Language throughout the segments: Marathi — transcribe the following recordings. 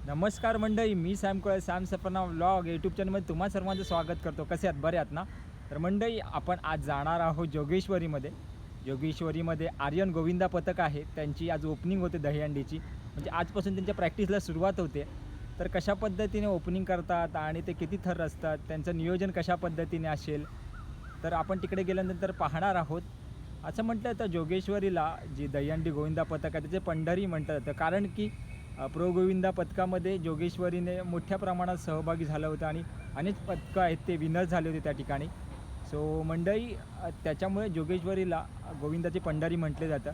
नमस्कार मंडळी, मी सॅम सपना व्लॉग यूट्यूब चॅनलमध्ये तुम्हा सर्वांचं स्वागत करतो. कसे आहात? बरे आहात ना? तर मंडळी, आपण आज जाणार आहोत जोगेश्वरीमध्ये आर्यन गोविंदा पथक आहे. त्यांची आज ओपनिंग होते दहीहंडीची. म्हणजे आजपासून त्यांच्या प्रॅक्टिसला सुरुवात होते. तर कशा पद्धतीने ओपनिंग करतात आणि ते किती थर असतात, त्यांचं नियोजन कशा पद्धतीने असेल, तर आपण तिकडे गेल्यानंतर पाहणार आहोत. असं म्हटलं तर जोगेश्वरीला जी दहीहंडी गोविंदा पथक आहे त्याचे पंढरी म्हणतात जातं, कारण की प्रो गोविंदा पथकामध्ये जोगेश्वरीने मोठ्या प्रमाणात सहभागी झालं होतं आणि अनेक पथकं आहेत ते विनर झाले होते त्या ठिकाणी. सो मंडळी, त्याच्यामुळे जोगेश्वरीला गोविंदाची पंढरी म्हटले जातं.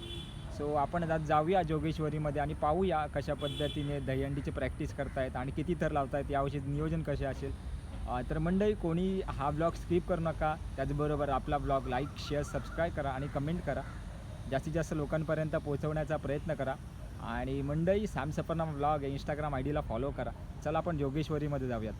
सो आपण आज जाऊया जोगेश्वरीमध्ये आणि पाहूया कशा पद्धतीने दहीहंडीची प्रॅक्टिस करतायत आणि किती थर लावतायत, यावर्षी नियोजन कसे असेल. तर मंडळी, कोणी हा ब्लॉग स्किप करू नका. त्याचबरोबर आपला ब्लॉग लाईक, शेअर, सबस्क्राईब करा आणि कमेंट करा. जास्तीत जास्त लोकांपर्यंत पोहोचवण्याचा प्रयत्न करा. आणि मंडळी, Sam Sapna vlog Instagram I डीला फॉलो करा. चला आपण जोगेश्वरीमध्ये जाऊयात.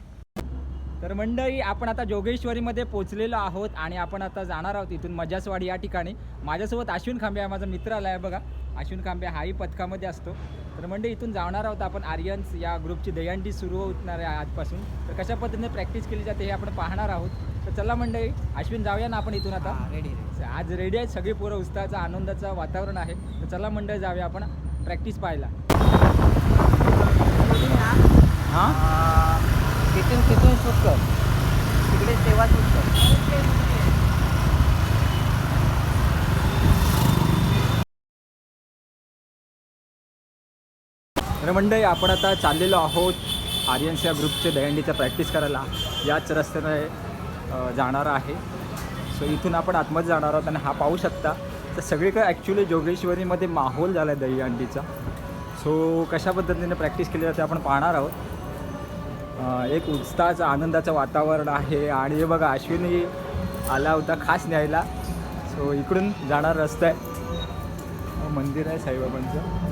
तर मंडळी, आपण आता जोगेश्वरीमध्ये पोचलेलो आहोत आणि आपण आता जाणार आहोत इथून मजासवाडी या ठिकाणी. माझ्यासोबत अश्विन खांबे आहे, माझा मित्र आला आहे बघा. अश्विन खांबे हाही पथकामध्ये असतो. तर मंडळी, इथून जाणार आहोत आपण. आर्यन्स या ग्रुपची दहीहंडी सुरू होणार आहे आजपासून. तर कशा पद्धतीने प्रॅक्टिस केली जाते हे आपण पाहणार आहोत. तर चला मंडळी, अश्विन, जाऊया ना आपण इथून आता. रेडी आज रेडी आहेत सगळी पोरं, उत्साहाचं आनंदाचं वातावरण आहे. तर चला मंडळी, जाऊया आपण प्रॅक्टिस पाहायला. हां, तिथून शूट कर, तिकडे तेव्हा शूट कर. तर मंडळी, आपण आता चाललेलो आहोत आर्यन्स या ग्रुपचे दहीहंडीचा प्रॅक्टिस करायला. याच रस्त्याने जाणार आहे. सो इथून आपण आतमध्ये जाणार आहोत आणि हा पाहू शकता तर सगळीकडे ॲक्च्युली जोगेश्वरीमध्ये माहोल झाला आहे दहीहंडीचा. सो कशा पद्धतीने प्रॅक्टिस केली जाते आपण पाहणार आहोत. एक उत्साहाचं आनंदाचं वातावरण आहे आणि हे बघा, अश्विनी आला होता खास न्यायला. सो इकडून जाणार रस्ता आहे, मंदिर आहे साईबाबांचं.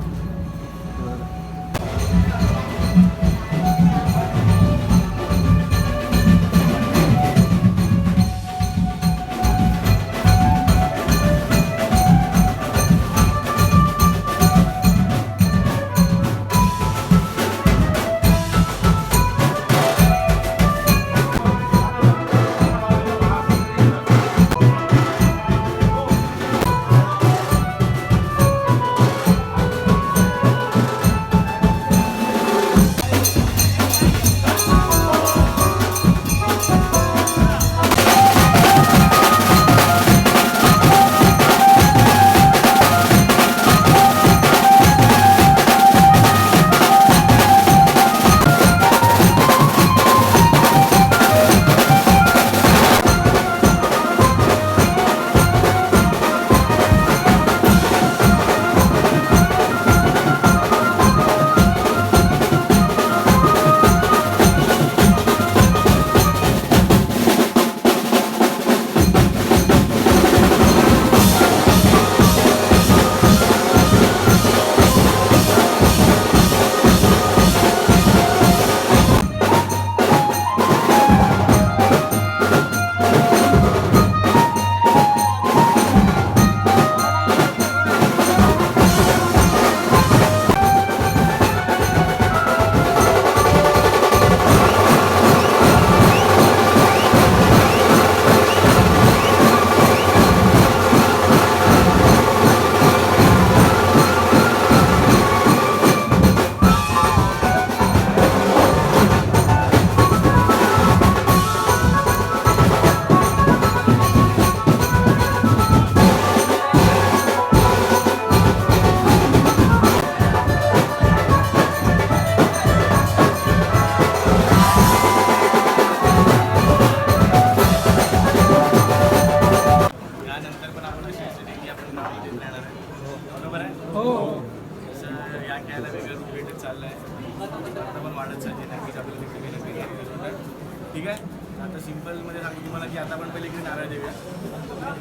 ठीक आहे. आता सिम्पलमध्ये सांगतो तुम्हाला की आता आपण पहिले इकडे नारळ देऊया.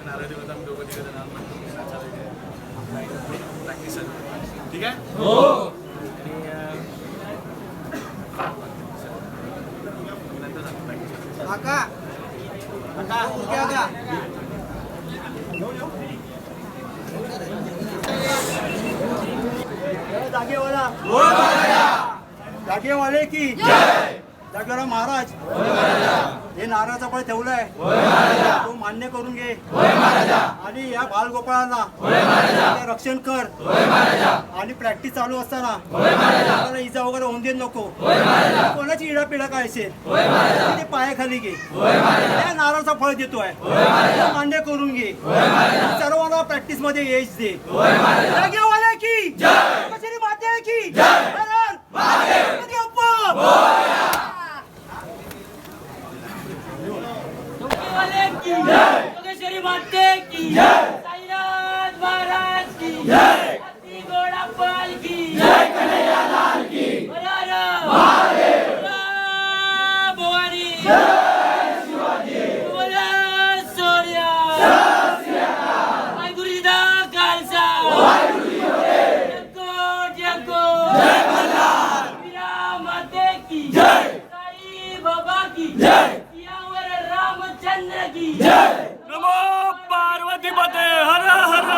नारळ देऊया, आम्ही दोघं तिकडे नारळ प्रॅक्टिस चालू. ठीक आहे. हो. आणि नंतर सांगतो प्रॅक्टिस. काका काका जागे वाला जागेवाले की जागेवाला महाराज हे नारळाचा फळ ठेवलाय तो मान्य करून घे आणि या बालगोपाळांना त्याचं रक्षण कर आणि प्रॅक्टिस चालू असताना कोणाला इजा वगैरे होऊन देत नको कोणाची इडापिडा काय असेल ते पायाखाली घे त्या नारळाचा फळ देतोय तो मान्य करून घे सर्वांना प्रॅक्टिस मध्ये यश दे जागेवाले की कशाने माते की गणपती बाप्पा वाले की योगेश्वरी माते की साईनाथ महाराज की हत्ती घोड़ा पाल की कन्हैया लाल की भवानी बोला सोनिया वाहिगुरु जी दा खालसा जगो मीरा माते की साई बाबा की रामचंद्र की नमो पार्वती पते हर हर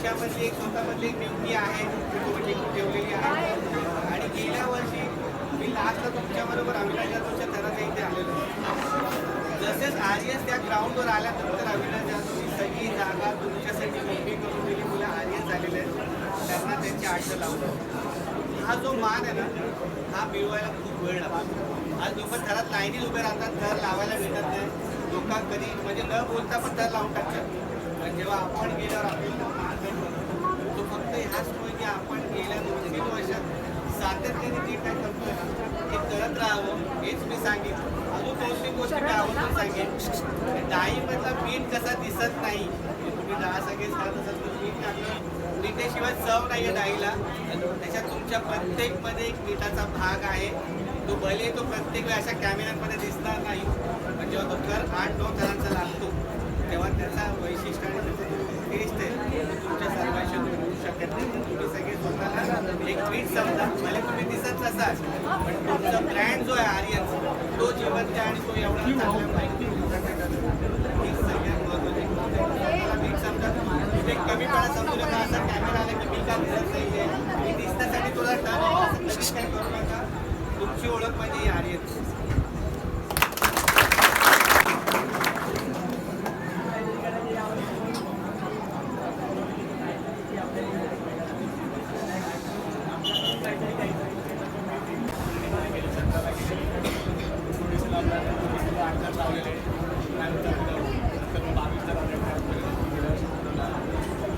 तुमच्यामधली एक स्वतःमधली एक ड्युटी आहे तुम्ही टिकून ठेवलेली आहे. आणि गेल्या वर्षी मी लास्टला तुमच्याबरोबर अविनाश जाधवच्या थराच्या इथे आलेलो. जसेच आर्यस त्या ग्राउंडवर आल्यानंतर अविनाश जाधवनी सगळी जागा तुमच्यासाठी मोकळी करून दिली. मुलं आर्यस झालेले आहेत, त्यांना त्यांची आठ लावलं. हा जो मान आहे ना, हा मिळवायला खूप वेळ लागतो. आज लोक थरात लाईनीत उभे राहतात, थर लावायला भेटत नाही. लोक कधी म्हणजे न बोलता पण थर लावून टाकतात. पण जेव्हा आपण गेल्यावर आपल्याला मान भेटतो, तो फक्त ह्याच मुळे की आपण गेल्या 2-3 वर्षात सातत्याने जे काय करतोय ते करत राहावं, हेच मी सांगेन. अजून 2-3 गोष्टी मी आवर्जून सांगेन. डाळीमधला मीठ कसा दिसत नाही, तुम्ही डाळ सगळेच खात असाल तर मीठ टाकलं, मीठाशिवाय चव नाही आहे डाळीला. त्याच्यात तुमच्या प्रत्येकमध्ये एक मीठाचा भाग आहे. तो भले तो प्रत्येक वेळा अशा कॅमेऱ्यांमध्ये दिसणार नाही, पण जेव्हा तो थर 8-9 थरांचा लागतो तेव्हा त्याचा वैशिष्ट्य आणि त्याचा जो टेस्ट आहे तुमच्या सर्वांशी मिळू शकत नाही. तुम्ही सगळे स्वतःला एक मीठ समजा, भले तुम्ही दिसत नसाल, पण तुमचा ब्रँड जो आहे आर्यन तो जिवंत आहे आणि तो एवढा चांगल्या माहिती ही सगळ्यात महत्त्वाची गोष्ट आहे. स्वतःला मीठ समजा, तुम्ही कमीपणा समजू नका. असा कॅमेरा आला की मी का दिसत नाही आहे, मी दिसण्यासाठी तुला टर्न असं कधीच काही करू नका. तुमची ओळख म्हणजे आर्यन.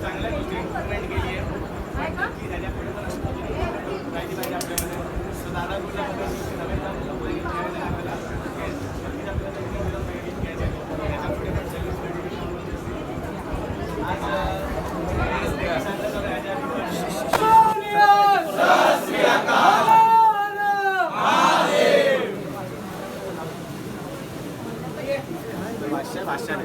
चांगल्या गोष्टी इम्प्रुव्हमेंट केली आहे की त्याच्यापुढे पण माहिती पाहिजे आपल्यामध्ये. सो दादा कुठल्या पद्धतीने नवीन आपल्याला याच्यापुढे पण भाषा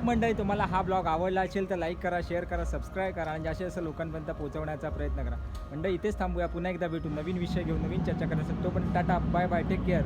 मंडळी तुम्हाला हा ब्लॉग आवडला असेल तर लाईक करा, शेअर करा, सबस्क्राईब करा आणि जास्तीत जास्त लोकांपर्यंत पोहोचवण्याचा प्रयत्न करा. मंडळी इथेच थांबूया, पुन्हा एकदा भेटू नवीन विषय घेऊन नवीन चर्चा करण्यासाठी. तोपर्यंत tata, bye bye, take care.